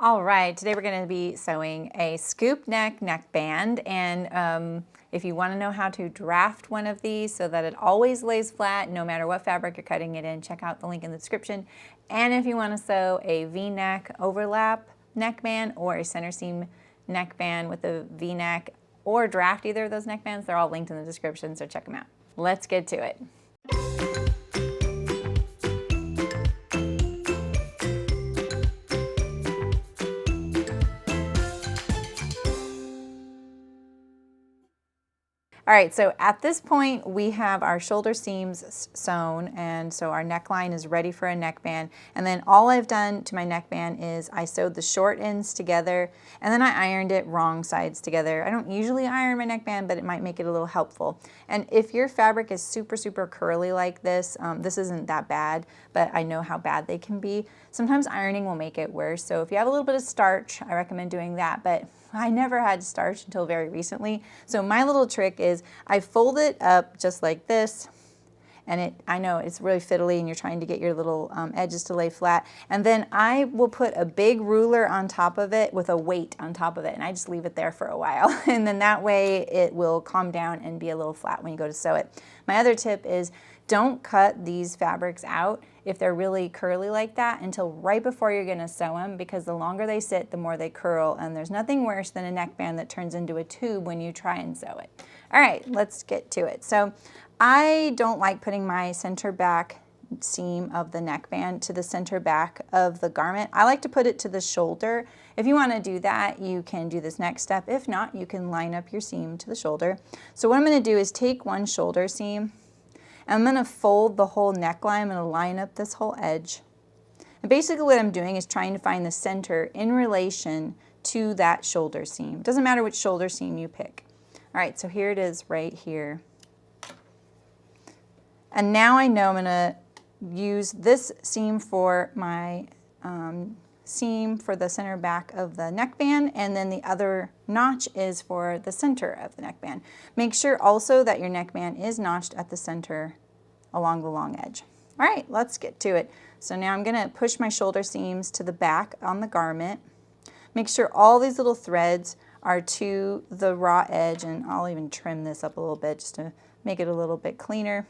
All right, today we're going to be sewing a scoop neck neckband, and if you want to know how to draft one of these so that it always lays flat no matter what fabric you're cutting it in, check out the link in the description. And if you want to sew a V-neck overlap neckband or a center seam neckband with a V-neck or draft either of those neckbands, they're all linked in the description, so check them out. Let's get to it. All right, so at this point we have our shoulder seams sewn, and so our neckline is ready for a neckband. And then all I've done to my neckband is I sewed the short ends together and then I ironed it wrong sides together. I don't usually iron my neckband, but it might make it a little helpful. And if your fabric is super curly like this, this isn't that bad, but I know how bad they can be. Sometimes ironing will make it worse. So if you have a little bit of starch, I recommend doing that. But I never had starch until very recently. So my little trick is I fold it up just like this, and I know it's really fiddly and you're trying to get your little edges to lay flat. And then I will put a big ruler on top of it with a weight on top of it, and I just leave it there for a while. And then that way it will calm down and be a little flat when you go to sew it. My other tip is don't cut these fabrics out if they're really curly like that until right before you're gonna sew them, because the longer they sit, the more they curl, and there's nothing worse than a neckband that turns into a tube when you try and sew it. All right, let's get to it. So I don't like putting my center back seam of the neckband to the center back of the garment. I like to put it to the shoulder. If you want to do that, you can do this next step. If not, you can line up your seam to the shoulder. So what I'm going to do is take one shoulder seam, and I'm going to fold the whole neckline. I'm going to line up this whole edge. And basically what I'm doing is trying to find the center in relation to that shoulder seam. It doesn't matter which shoulder seam you pick. All right, so here it is right here. And now I know I'm going to use this seam for my seam for the center back of the neckband, and then the other notch is for the center of the neckband. Make sure also that your neckband is notched at the center along the long edge. All right, let's get to it. So now I'm going to push my shoulder seams to the back on the garment. Make sure all these little threads are to the raw edge, and I'll even trim this up a little bit just to make it a little bit cleaner.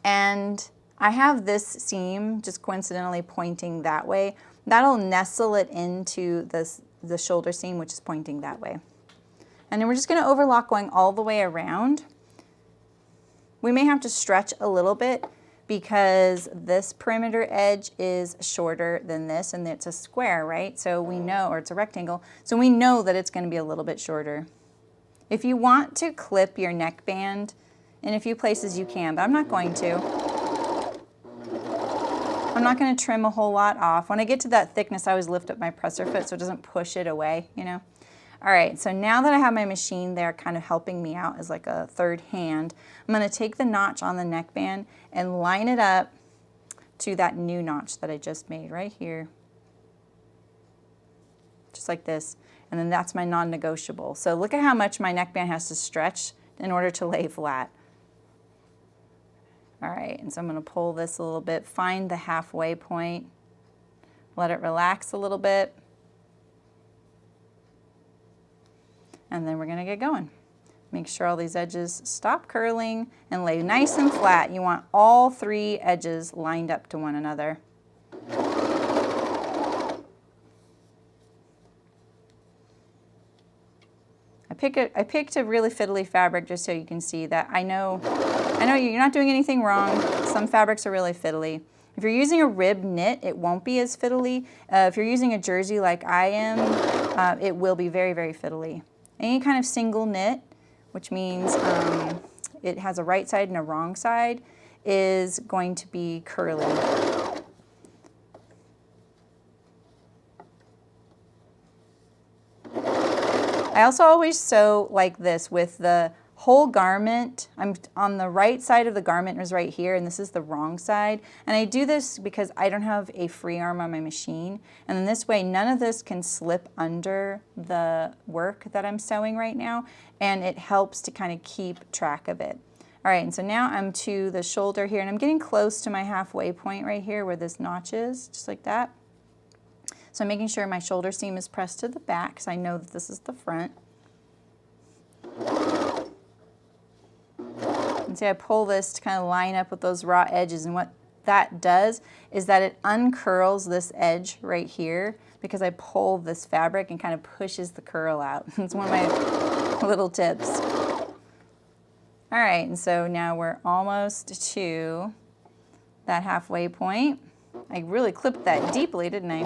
And I have this seam just coincidentally pointing that way. That'll nestle it into the shoulder seam, which is pointing that way. And then we're just going to overlock going all the way around. We may have to stretch a little bit because this perimeter edge is shorter than this, and it's a square, right? So we know, or it's a rectangle, so we know that it's going to be a little bit shorter. If you want to clip your neckband in a few places, you can, but I'm not going to. I'm not going to trim a whole lot off. When I get to that thickness, I always lift up my presser foot so it doesn't push it away, you know. All right, so now that I have my machine there kind of helping me out as like a third hand, I'm going to take the notch on the neckband and line it up to that new notch that I just made right here. Just like this. And then that's my non-negotiable. So look at how much my neckband has to stretch in order to lay flat. All right, and so I'm going to pull this a little bit, find the halfway point, let it relax a little bit, and then we're going to get going. Make sure all these edges stop curling and lay nice and flat. You want all three edges lined up to one another. I picked a really fiddly fabric just so you can see that I know you're not doing anything wrong. Some fabrics are really fiddly. If you're using a rib knit, it won't be as fiddly. If you're using a jersey like I am, it will be very fiddly. Any kind of single knit, which means it has a right side and a wrong side, is going to be curly. I also always sew like this with the whole garment. I'm on the right side of the garment is right here, and this is the wrong side. And I do this because I don't have a free arm on my machine. And in this way, none of this can slip under the work that I'm sewing right now, and it helps to kind of keep track of it. All right, and so now I'm to the shoulder here, and I'm getting close to my halfway point right here where this notch is, just like that. So I'm making sure my shoulder seam is pressed to the back because I know that this is the front. And see, I pull this to kind of line up with those raw edges, and what that does is that it uncurls this edge right here because I pull this fabric and kind of pushes the curl out. It's one of my little tips. All right, and so now we're almost to that halfway point. I really clipped that deeply, didn't I?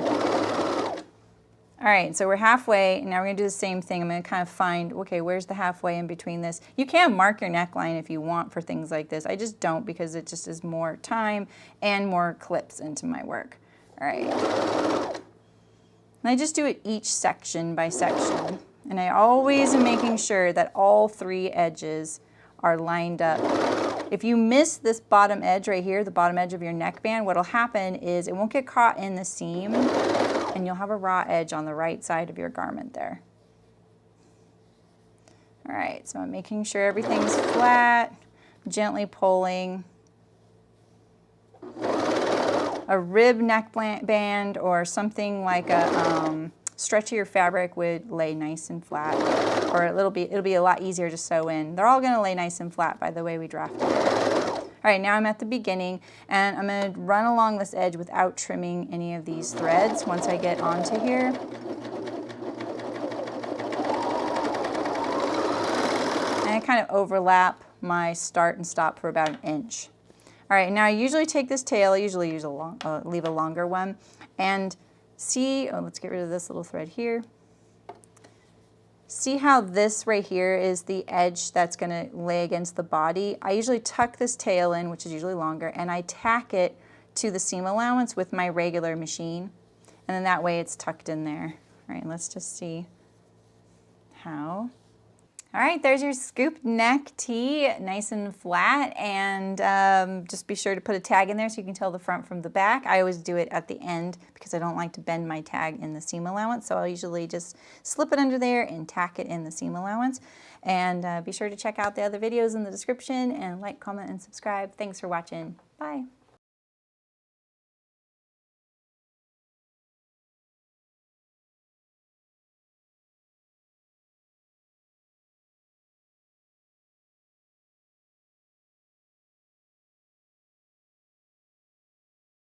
All right, so we're halfway, and now we're gonna do the same thing. I'm gonna kind of find, okay, where's the halfway in between this? You can mark your neckline if you want for things like this. I just don't because it just is more time and more clips into my work. All right. And I just do it each section by section. And I always am making sure that all 3 edges are lined up. If you miss this bottom edge right here, the bottom edge of your neckband, what'll happen is it won't get caught in the seam, and you'll have a raw edge on the right side of your garment there. All right, so I'm making sure everything's flat, gently pulling. A rib neckband or something like a stretchier fabric would lay nice and flat, or it'll be a lot easier to sew in. They're all gonna lay nice and flat by the way we drafted it. All right, now I'm at the beginning, and I'm gonna run along this edge without trimming any of these threads once I get onto here. And I kind of overlap my start and stop for about 1 inch. All right, now I usually take this tail, I usually use leave a longer one, and see, let's get rid of this little thread here. See how this right here is the edge that's gonna lay against the body? I usually tuck this tail in, which is usually longer, and I tack it to the seam allowance with my regular machine. And then that way it's tucked in there. All right, let's just see how. All right, there's your scoop neck tee, nice and flat, and just be sure to put a tag in there so you can tell the front from the back. I always do it at the end because I don't like to bend my tag in the seam allowance, so I'll usually just slip it under there and tack it in the seam allowance. And be sure to check out the other videos in the description, and like, comment, and subscribe. Thanks for watching. Bye.